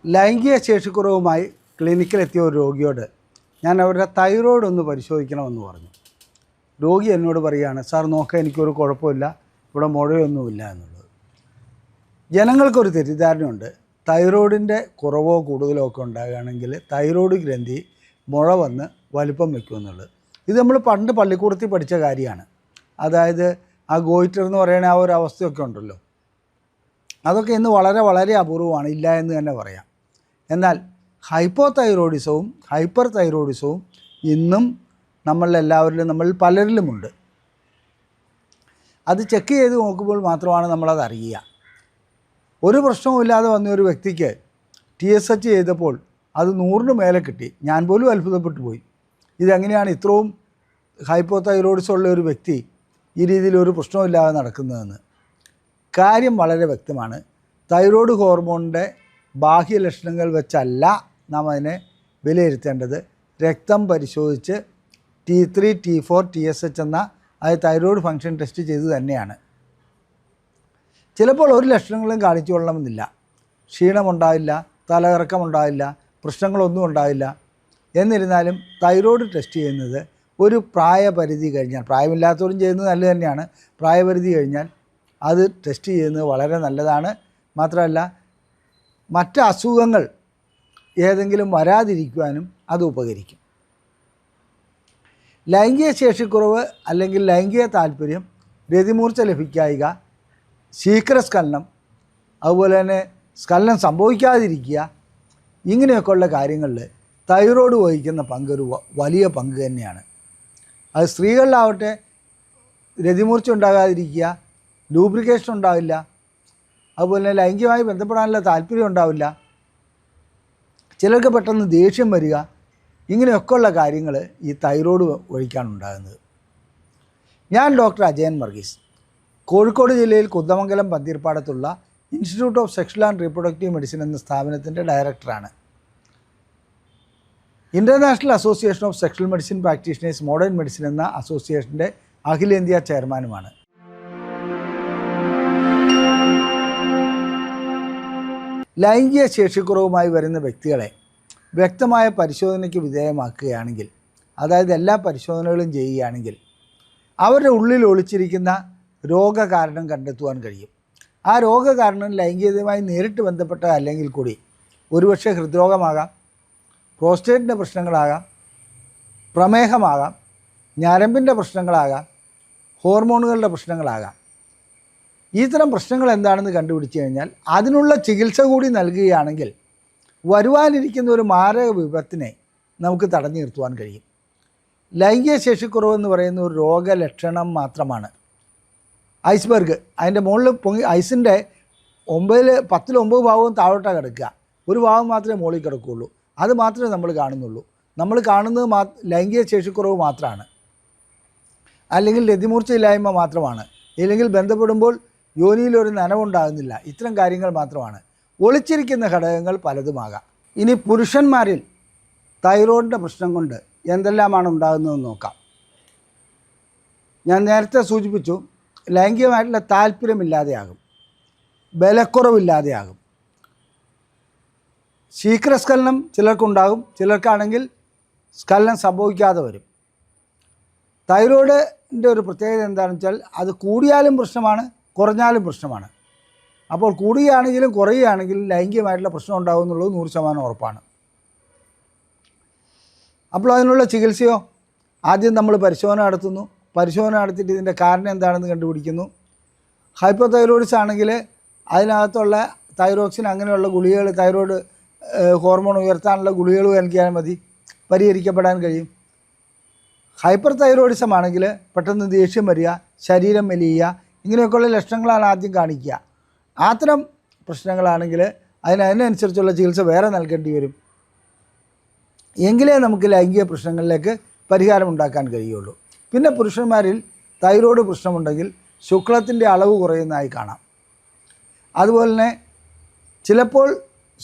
ലൈംഗിക ശേഷിക്കുറവുമായി ക്ലിനിക്കിലെത്തിയ ഒരു രോഗിയോട് ഞാൻ അവരുടെ തൈറോയ്ഡ് ഒന്ന് പരിശോധിക്കണമെന്ന് പറഞ്ഞു. രോഗി എന്നോട് പറയുകയാണ്, സാർ നോക്കാൻ എനിക്കൊരു കുഴപ്പമില്ല, ഇവിടെ മുഴയൊന്നുമില്ല എന്നുള്ളത്. ജനങ്ങൾക്കൊരു തെറ്റിദ്ധാരണയുണ്ട്, തൈറോയ്ഡിൻ്റെ കുറവോ കൂടുതലോ ഒക്കെ ഉണ്ടാകുകയാണെങ്കിൽ തൈറോയ്ഡ് ഗ്രന്ഥി മുഴ വന്ന് വലിപ്പം വയ്ക്കുമെന്നുള്ളത്. ഇത് നമ്മൾ പണ്ട് പള്ളിക്കൂടത്തിൽ പഠിച്ച കാര്യമാണ്. അതായത് ആ ഗോയിറ്റർ എന്ന് പറയുന്ന ആ ഒരു അവസ്ഥയൊക്കെ ഉണ്ടല്ലോ, അതൊക്കെ ഇന്ന് വളരെ വളരെ അപൂർവമാണ്, ഇല്ല എന്ന് തന്നെ പറയാം. എന്നാൽ ഹൈപ്പോ തൈറോയിഡിസവും ഹൈപ്പർ തൈറോയിഡിസവും ഇന്നും നമ്മളിൽ പലരിലുമുണ്ട്. അത് ചെക്ക് ചെയ്ത് നോക്കുമ്പോൾ മാത്രമാണ് നമ്മളത് അറിയുക. ഒരു പ്രശ്നവുമില്ലാതെ വന്ന ഒരു വ്യക്തിക്ക് TSH ചെയ്തപ്പോൾ അത് 100-ന് മേലെ കിട്ടി. ഞാൻ പോലും അത്ഭുതപ്പെട്ടു പോയി. ഇതെങ്ങനെയാണ് ഇത്രയും ഹൈപ്പോ തൈറോയിഡിസം ഉള്ള ഒരു വ്യക്തി ഈ രീതിയിൽ ഒരു പ്രശ്നമില്ലാതെ നടക്കുന്നതെന്ന്. കാര്യം വളരെ വ്യക്തമാണ്. തൈറോയ്ഡ് ഹോർമോണിൻ്റെ ബാഹ്യലക്ഷണങ്ങൾ വെച്ചല്ല നാം അതിനെ വിലയിരുത്തേണ്ടത്. രക്തം പരിശോധിച്ച് T3, T4, TSH എന്ന അത് തൈറോയ്ഡ് ഫങ്ഷൻ ടെസ്റ്റ് ചെയ്ത് തന്നെയാണ്. ചിലപ്പോൾ ഒരു ലക്ഷണങ്ങളും കാണിച്ചു കൊള്ളണമെന്നില്ല. ക്ഷീണമുണ്ടാവില്ല, തലകറക്കമുണ്ടാവില്ല, പ്രശ്നങ്ങളൊന്നും ഉണ്ടാവില്ല. എന്നിരുന്നാലും തൈറോയ്ഡ് ടെസ്റ്റ് ചെയ്യുന്നത് ഒരു പ്രായപരിധി കഴിഞ്ഞാൽ, പ്രായമില്ലാത്തവരും ചെയ്യുന്നത് നല്ലത് തന്നെയാണ്, പ്രായപരിധി കഴിഞ്ഞാൽ അത് ടെസ്റ്റ് ചെയ്യുന്നത് വളരെ നല്ലതാണ്. മാത്രമല്ല മറ്റ് അസുഖങ്ങൾ ഏതെങ്കിലും വരാതിരിക്കുവാനും അത് ഉപകരിക്കും. ലൈംഗിക ശേഷിക്കുറവ് അല്ലെങ്കിൽ ലൈംഗിക താല്പര്യം, രതിമൂർച്ച ലഭിക്കായിക, ശീഘ്രസ്ഖലനം, അതുപോലെ തന്നെ സ്ഖലനം സംഭവിക്കാതിരിക്കുക, ഇങ്ങനെയൊക്കെയുള്ള കാര്യങ്ങളിൽ തൈറോയ്ഡ് വഹിക്കുന്ന പങ്കൊരു വലിയ പങ്ക് തന്നെയാണ്. അത് സ്ത്രീകളിലാവട്ടെ രതിമൂർച്ച ഉണ്ടാകാതിരിക്കുക, ലൂബ്രിക്കേഷൻ ഉണ്ടാവില്ല, അതുപോലെ തന്നെ ലൈംഗികമായി ബന്ധപ്പെടാനുള്ള താല്പര്യം ഉണ്ടാവില്ല, ചിലർക്ക് പെട്ടെന്ന് ദേഷ്യം വരിക, ഇങ്ങനെയൊക്കെയുള്ള കാര്യങ്ങൾ ഈ തൈറോയ്ഡ് വഴിക്കാണ് ഉണ്ടാകുന്നത്. ഞാൻ ഡോക്ടർ അജയൻ വർഗീസ്, കോഴിക്കോട് ജില്ലയിൽ കുന്ദമംഗലം പന്തീർപ്പാടത്തുള്ള institute of sexual and reproductive medicine എന്ന സ്ഥാപനത്തിൻ്റെ ഡയറക്ടറാണ്. International association of sexual medicine practitioners modern medicine എന്ന അസോസിയേഷൻ്റെ അഖിലേന്ത്യാ ചെയർമാനുമാണ്. ലൈംഗിക ശേഷിക്കുറവുമായി വരുന്ന വ്യക്തികളെ വ്യക്തമായ പരിശോധനയ്ക്ക് വിധേയമാക്കുകയാണെങ്കിൽ, അതായത് എല്ലാ പരിശോധനകളും ചെയ്യുകയാണെങ്കിൽ അവരുടെ ഉള്ളിൽ ഒളിച്ചിരിക്കുന്ന രോഗകാരണം കണ്ടെത്തുവാൻ കഴിയും. ആ രോഗകാരണം ലൈംഗികതയുമായി നേരിട്ട് ബന്ധപ്പെട്ടതല്ലെങ്കിൽ കൂടി ഒരുപക്ഷെ ഹൃദ്രോഗമാകാം, പ്രോസ്റ്റേറ്റിൻ്റെ പ്രശ്നങ്ങളാകാം, പ്രമേഹമാകാം, ഞരമ്പിൻ്റെ പ്രശ്നങ്ങളാകാം, ഹോർമോണുകളുടെ പ്രശ്നങ്ങളാകാം. ഇത്തരം പ്രശ്നങ്ങൾ എന്താണെന്ന് കണ്ടുപിടിച്ച് കഴിഞ്ഞാൽ അതിനുള്ള ചികിത്സ കൂടി നൽകുകയാണെങ്കിൽ വരുവാനിരിക്കുന്ന ഒരു മാരക വിപത്തിനെ നമുക്ക് തടഞ്ഞു നിർത്തുവാൻ കഴിയും. ലൈംഗിക ശേഷിക്കുറവെന്ന് പറയുന്ന ഒരു രോഗലക്ഷണം മാത്രമാണ്. ഐസ്ബർഗ് അതിൻ്റെ മുകളിൽ ഐസിൻ്റെ 10-9 ഭാഗവും താഴോട്ടാണ് കിടക്കുക, ഒരു ഭാഗം മാത്രമേ മുകളിൽ കിടക്കുകയുള്ളൂ. അത് മാത്രമേ നമ്മൾ കാണുന്നുള്ളൂ. നമ്മൾ കാണുന്നത് ലൈംഗിക ശേഷിക്കുറവ് മാത്രമാണ്, അല്ലെങ്കിൽ രതിമൂർച്ചയില്ലായ്മ മാത്രമാണ്, ഇല്ലെങ്കിൽ ബന്ധപ്പെടുമ്പോൾ യോനിയിലൊരു നനവുണ്ടാകുന്നില്ല. ഇത്തരം കാര്യങ്ങൾ മാത്രമാണ്. ഒളിച്ചിരിക്കുന്ന ഘടകങ്ങൾ പലതുമാകാം. ഇനി പുരുഷന്മാരിൽ തൈറോയ്ഡിൻ്റെ പ്രശ്നം കൊണ്ട് എന്തെല്ലാമാണ് ഉണ്ടാകുന്നതെന്ന് നോക്കാം. ഞാൻ നേരത്തെ സൂചിപ്പിച്ചു, ലൈംഗികമായിട്ടുള്ള താല്പര്യമില്ലാതെയാകും, ബലക്കുറവില്ലാതെയാകും, ശീഘ്രസ്ഖലനം ചിലർക്കുണ്ടാകും, ചിലർക്കാണെങ്കിൽ സ്ഖലനം സംഭവിക്കാതെ വരും. തൈറോയ്ഡിൻ്റെ ഒരു പ്രത്യേകത എന്താണെന്ന് വെച്ചാൽ അത് കൂടിയാലും പ്രശ്നമാണ്, കുറഞ്ഞാലും പ്രശ്നമാണ്. അപ്പോൾ കൂടുകയാണെങ്കിലും കുറയുകയാണെങ്കിലും ലൈംഗികമായിട്ടുള്ള പ്രശ്നം ഉണ്ടാകും എന്നുള്ളത് 100% ഉറപ്പാണ്. അപ്പോൾ അതിനുള്ള ചികിത്സയോ, ആദ്യം നമ്മൾ പരിശോധന നടത്തുന്നു. പരിശോധന നടത്തിയിട്ട് ഇതിൻ്റെ കാരണം എന്താണെന്ന് കണ്ടുപിടിക്കുന്നു. ഹൈപ്പോ തൈറോയിഡിസ് ആണെങ്കിൽ അതിനകത്തുള്ള തൈറോക്സിൻ അങ്ങനെയുള്ള ഗുളികകൾ, തൈറോയ്ഡ് ഹോർമോൺ ഉയർത്താനുള്ള ഗുളികകൾ നൽകിയാൽ മതി, പരിഹരിക്കപ്പെടാൻ കഴിയും. ഹൈപ്പർ തൈറോയിഡിസം ആണെങ്കിൽ പെട്ടെന്ന് ദേഷ്യം വരിക, ശരീരം മെലിയുക, ഇങ്ങനെയൊക്കെയുള്ള ലക്ഷണങ്ങളാണ് ആദ്യം കാണിക്കുക. അത്തരം പ്രശ്നങ്ങളാണെങ്കിൽ അതിനനുസരിച്ചുള്ള ചികിത്സ വേറെ നൽകേണ്ടി വരും. എങ്കിലേ നമുക്ക് ലൈംഗിക പ്രശ്നങ്ങളിലേക്ക് പരിഹാരം ഉണ്ടാക്കാൻ കഴിയുള്ളൂ. പിന്നെ പുരുഷന്മാരിൽ തൈറോയ്ഡ് പ്രശ്നമുണ്ടെങ്കിൽ ശുക്ലത്തിൻ്റെ അളവ് കുറയുന്നതായി കാണാം. അതുപോലെ തന്നെ ചിലപ്പോൾ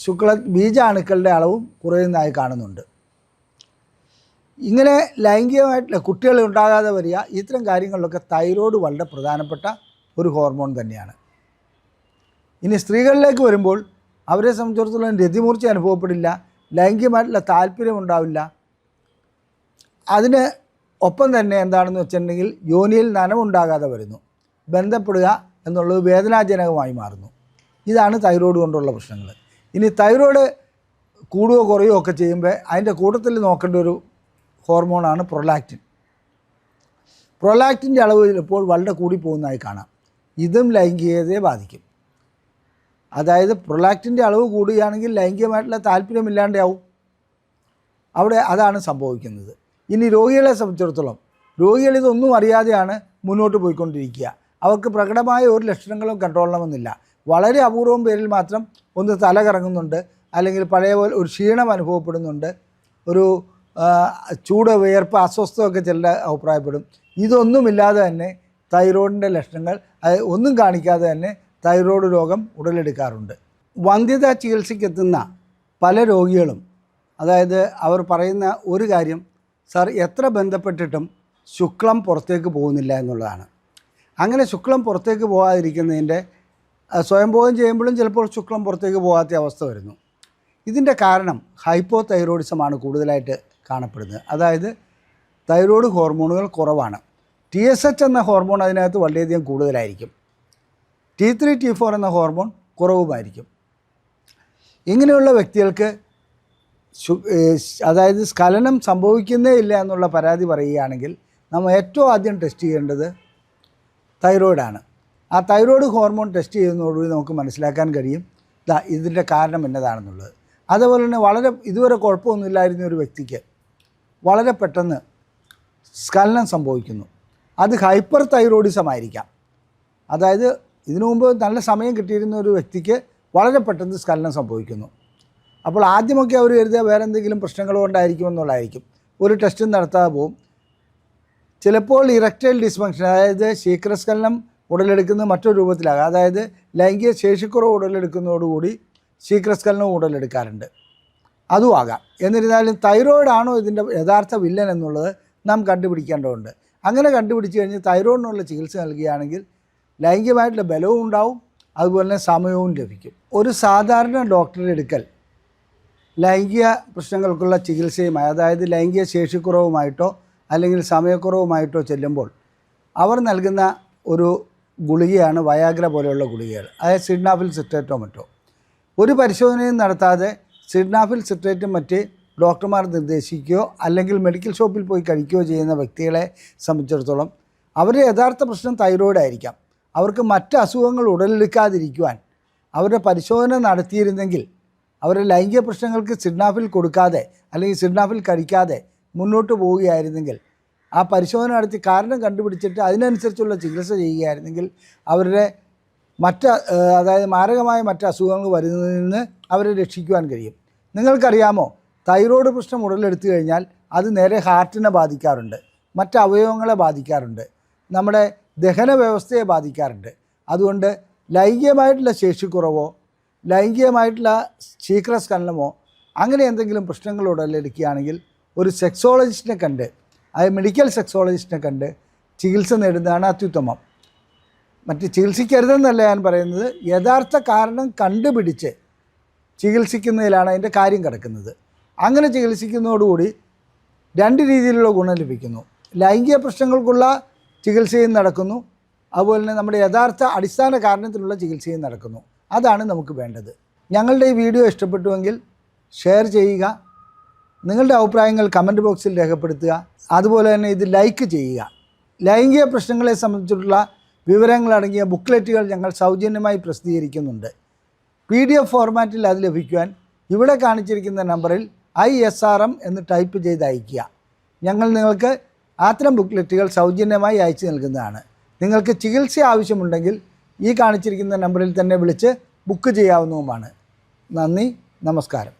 ബീജാണുക്കളുടെ അളവും കുറയുന്നതായി കാണുന്നുണ്ട്. ഇങ്ങനെ ലൈംഗികമായിട്ടുള്ള കുട്ടികൾ ഉണ്ടാകാതെ വരിക, ഇത്തരം കാര്യങ്ങളിലൊക്കെ തൈറോയ്ഡ് വളരെ പ്രധാനപ്പെട്ട ഒരു ഹോർമോൺ തന്നെയാണ്. ഇനി സ്ത്രീകളിലേക്ക് വരുമ്പോൾ അവരെ സംബന്ധിച്ചിടത്തോളം രതിമൂർച്ച അനുഭവപ്പെടില്ല, ലൈംഗികമായിട്ടുള്ള താല്പര്യം ഉണ്ടാവില്ല. അതിന് ഒപ്പം തന്നെ എന്താണെന്ന് വെച്ചിട്ടുണ്ടെങ്കിൽ യോനിയിൽ നനവുണ്ടാകാതെ വരുന്നു, ബന്ധപ്പെടുക എന്നുള്ളത് വേദനാജനകമായി മാറുന്നു. ഇതാണ് തൈറോയ്ഡ് കൊണ്ടുള്ള പ്രശ്നങ്ങൾ. ഇനി തൈറോയ്ഡ് കൂടുകയോ കുറയുകയോ ഒക്കെ ചെയ്യുമ്പോൾ അതിൻ്റെ കൂട്ടത്തിൽ നോക്കേണ്ട ഒരു ഹോർമോണാണ് പ്രൊലാക്റ്റിൻ. പ്രൊലാക്റ്റിൻ്റെ അളവ് ചിലപ്പോൾ വളരെ കൂടിപ്പോകുന്നതായി കാണാം. ഇതും ലൈംഗികതയെ ബാധിക്കും. അതായത് പ്രൊലാക്റ്റിൻ്റെ അളവ് കൂടുകയാണെങ്കിൽ ലൈംഗികമായിട്ടുള്ള താല്പര്യമില്ലാണ്ടാവും. അതാണ് സംഭവിക്കുന്നത്. ഇനി രോഗികളെ സംബന്ധിച്ചിടത്തോളം രോഗികൾ ഇതൊന്നും അറിയാതെയാണ് മുന്നോട്ട് പോയിക്കൊണ്ടിരിക്കുക. അവർക്ക് പ്രകടമായ ഒരു ലക്ഷണങ്ങളും കണ്ടുകൊള്ളണമെന്നില്ല. വളരെ അപൂർവം പേരിൽ മാത്രം ഒന്ന് തല കറങ്ങുന്നുണ്ട്, അല്ലെങ്കിൽ പഴയ പോലെ ഒരു ക്ഷീണം അനുഭവപ്പെടുന്നുണ്ട്, ഒരു ചൂട്, വിയർപ്പ്, അസ്വസ്ഥതയൊക്കെ ചിലർ അഭിപ്രായപ്പെടും. ഇതൊന്നുമില്ലാതെ തന്നെ തൈറോയിഡിൻ്റെ ലക്ഷണങ്ങൾ ഒന്നും കാണിക്കാതെ തന്നെ തൈറോയ്ഡ് രോഗം ഉടലെടുക്കാറുണ്ട്. വന്ധ്യത ചികിത്സയ്ക്കെത്തുന്ന പല രോഗികളും അതായത് അവർ പറയുന്ന ഒരു കാര്യം, സാർ എത്ര ബന്ധപ്പെട്ടിട്ടും ശുക്ലം പുറത്തേക്ക് പോകുന്നില്ല എന്നുള്ളതാണ്. അങ്ങനെ ശുക്ലം പുറത്തേക്ക് പോകാതിരിക്കുന്നതിൻ്റെ സ്വയംഭോഗം ചെയ്യുമ്പോഴും ചിലപ്പോൾ ശുക്ലം പുറത്തേക്ക് പോകാത്ത അവസ്ഥ വരുന്നു. ഇതിൻ്റെ കാരണം ഹൈപ്പോ തൈറോയിഡിസമാണ് കൂടുതലായിട്ട് കാണപ്പെടുന്നത്. അതായത് തൈറോയ്ഡ് ഹോർമോണുകൾ കുറവാണ്. TSH എന്ന ഹോർമോൺ അതിനകത്ത് വളരെയധികം കൂടുതലായിരിക്കും. T3 T4 എന്ന ഹോർമോൺ കുറവുമായിരിക്കും. ഇങ്ങനെയുള്ള വ്യക്തികൾക്ക് അതായത് സ്ഖലനം സംഭവിക്കുന്നേ ഇല്ല എന്നുള്ള പരാതി പറയുകയാണെങ്കിൽ നമ്മൾ ഏറ്റവും ആദ്യം ടെസ്റ്റ് ചെയ്യേണ്ടത് തൈറോയ്ഡാണ്. ആ തൈറോയ്ഡ് ഹോർമോൺ ടെസ്റ്റ് ചെയ്യുന്നതോടുകൂടി നമുക്ക് മനസ്സിലാക്കാൻ കഴിയും ഇതിൻ്റെ കാരണം എന്നതാണെന്നുള്ളത്. അതുപോലെ തന്നെ ഇതുവരെ കുഴപ്പമൊന്നുമില്ലായിരുന്ന ഒരു വ്യക്തിക്ക് വളരെ പെട്ടെന്ന് സ്ഖലനം സംഭവിക്കുന്നു. അത് ഹൈപ്പർ തൈറോയിഡിസം ആയിരിക്കാം. അതായത് ഇതിനു മുമ്പ് നല്ല സമയം കിട്ടിയിരുന്ന ഒരു വ്യക്തിക്ക് വളരെ പെട്ടെന്ന് സ്ഖലനം സംഭവിക്കുന്നു. അപ്പോൾ ആദ്യമൊക്കെ അവർ കരുതുക വേറെ എന്തെങ്കിലും പ്രശ്നങ്ങൾ കൊണ്ടായിരിക്കുമെന്നുള്ളതായിരിക്കും. ഒരു ടെസ്റ്റും നടത്താതെ പോകും. ചിലപ്പോൾ ഇറക്ടൈൽ ഡിസ്ഫങ്ഷൻ, അതായത് ശീഘ്രസ്ഖലനം ഉടലെടുക്കുന്നത് മറ്റൊരു രൂപത്തിലാകാം. അതായത് ലൈംഗിക ശേഷിക്കുറവ് ഉടലെടുക്കുന്നതോടുകൂടി ശീഘ്രസ്ഖലനവും ഉടലെടുക്കാറുണ്ട്. അതും ആകാം. എന്നിരുന്നാലും തൈറോയ്ഡാണോ ഇതിൻ്റെ യഥാർത്ഥ വില്ലൻ എന്നുള്ളത് നാം കണ്ടുപിടിക്കേണ്ടതുണ്ട്. അങ്ങനെ കണ്ടുപിടിച്ച് കഴിഞ്ഞ് തൈറോയ്ഡിനുള്ള ചികിത്സ നൽകുകയാണെങ്കിൽ ലൈംഗികമായിട്ടുള്ള ബലവും ഉണ്ടാവും, അതുപോലെ തന്നെ സമയവും ലഭിക്കും. ഒരു സാധാരണ ഡോക്ടറുടെ അടുക്കൽ ലൈംഗിക പ്രശ്നങ്ങൾക്കുള്ള ചികിത്സയുമായി, അതായത് ലൈംഗിക ശേഷിക്കുറവുമായിട്ടോ അല്ലെങ്കിൽ സമയക്കുറവുമായിട്ടോ ചെല്ലുമ്പോൾ അവർ നൽകുന്ന ഒരു ഗുളികയാണ് വയാഗ്ര പോലെയുള്ള ഗുളികകൾ, അതായത് സിഡ്നാഫിൽ സിട്രേറ്റോ മറ്റോ. ഒരു പരിശോധനയും നടത്താതെ സിഡ്നാഫിൽ സിട്രേറ്റും മറ്റ് ഡോക്ടർമാർ നിർദ്ദേശിക്കുകയോ അല്ലെങ്കിൽ മെഡിക്കൽ ഷോപ്പിൽ പോയി കഴിക്കുകയോ ചെയ്യുന്ന വ്യക്തികളെ സംബന്ധിച്ചിടത്തോളം അവരുടെ യഥാർത്ഥ പ്രശ്നം തൈറോയ്ഡ് ആയിരിക്കാം. അവർക്ക് മറ്റ് അസുഖങ്ങൾ ഉടലെടുക്കാതിരിക്കുവാൻ അവരുടെ പരിശോധന നടത്തിയിരുന്നെങ്കിൽ അവരുടെ ലൈംഗിക പ്രശ്നങ്ങൾക്ക് സിഡ്നാഫിൽ കൊടുക്കാതെ അല്ലെങ്കിൽ സിഡ്നാഫിൽ കഴിക്കാതെ മുന്നോട്ട് പോവുകയായിരുന്നെങ്കിൽ, ആ പരിശോധന നടത്തി കാരണം കണ്ടുപിടിച്ചിട്ട് അതിനനുസരിച്ചുള്ള ചികിത്സ ചെയ്യുകയായിരുന്നെങ്കിൽ അവരുടെ അതായത് മാരകമായ മറ്റ് അസുഖങ്ങൾ വരുന്നതിൽ നിന്ന് അവരെ രക്ഷിക്കുവാൻ കഴിയും. നിങ്ങൾക്കറിയാമോ, തൈറോയ്ഡ് പ്രശ്നം ഉടലെടുത്തു കഴിഞ്ഞാൽ അത് നേരെ ഹാർട്ടിനെ ബാധിക്കാറുണ്ട്, മറ്റ് അവയവങ്ങളെ ബാധിക്കാറുണ്ട്, നമ്മുടെ ദഹന വ്യവസ്ഥയെ ബാധിക്കാറുണ്ട്. അതുകൊണ്ട് ലൈംഗികമായിട്ടുള്ള ശേഷിക്കുറവോ ലൈംഗികമായിട്ടുള്ള ശീഘ്രസ്ഖലനമോ അങ്ങനെ എന്തെങ്കിലും പ്രശ്നങ്ങൾ ഉടലെടുക്കുകയാണെങ്കിൽ ഒരു സെക്സോളജിസ്റ്റിനെ കണ്ട്, അതായത് മെഡിക്കൽ സെക്സോളജിസ്റ്റിനെ കണ്ട് ചികിത്സ നേടുന്നതാണ് അത്യുത്തമം. മറ്റ് ചികിത്സിക്കരുതെന്നല്ല ഞാൻ പറയുന്നത്, യഥാർത്ഥ കാരണം കണ്ടുപിടിച്ച് ചികിത്സിക്കുന്നതിലാണ് അതിൻ്റെ കാര്യം കിടക്കുന്നത്. അങ്ങനെ ചികിത്സിക്കുന്നതോടുകൂടി രണ്ട് രീതിയിലുള്ള ഗുണം ലഭിക്കുന്നു. ലൈംഗിക പ്രശ്നങ്ങൾക്കുള്ള ചികിത്സയും നടക്കുന്നു, അതുപോലെ തന്നെ നമ്മുടെ യഥാർത്ഥ അടിസ്ഥാന കാരണത്തിലുള്ള ചികിത്സയും നടക്കുന്നു. അതാണ് നമുക്ക് വേണ്ടത്. ഞങ്ങളുടെ ഈ വീഡിയോ ഇഷ്ടപ്പെട്ടുവെങ്കിൽ ഷെയർ ചെയ്യുക, നിങ്ങളുടെ അഭിപ്രായങ്ങൾ കമൻറ്റ് ബോക്സിൽ രേഖപ്പെടുത്തുക, അതുപോലെ തന്നെ ഇത് ലൈക്ക് ചെയ്യുക. ലൈംഗിക പ്രശ്നങ്ങളെ സംബന്ധിച്ചിട്ടുള്ള വിവരങ്ങളടങ്ങിയ ബുക്ക്ലെറ്റുകൾ ഞങ്ങൾ സൗജന്യമായി പ്രസിദ്ധീകരിക്കുന്നുണ്ട്. PDF ഫോർമാറ്റിൽ അത് ലഭിക്കുവാൻ ഇവിടെ കാണിച്ചിരിക്കുന്ന നമ്പറിൽ ISRM എന്ന് ടൈപ്പ് ചെയ്ത് അയയ്ക്കുക. ഞങ്ങൾ നിങ്ങൾക്ക് അത്തരം ബുക്ക്ലെറ്റുകൾ സൗജന്യമായി അയച്ചു നൽകുന്നതാണ്. നിങ്ങൾക്ക് ചികിത്സ ആവശ്യമുണ്ടെങ്കിൽ ഈ കാണിച്ചിരിക്കുന്ന നമ്പറിൽ തന്നെ വിളിച്ച് ബുക്ക് ചെയ്യാവുന്നതുമാണ്. നന്ദി, നമസ്കാരം.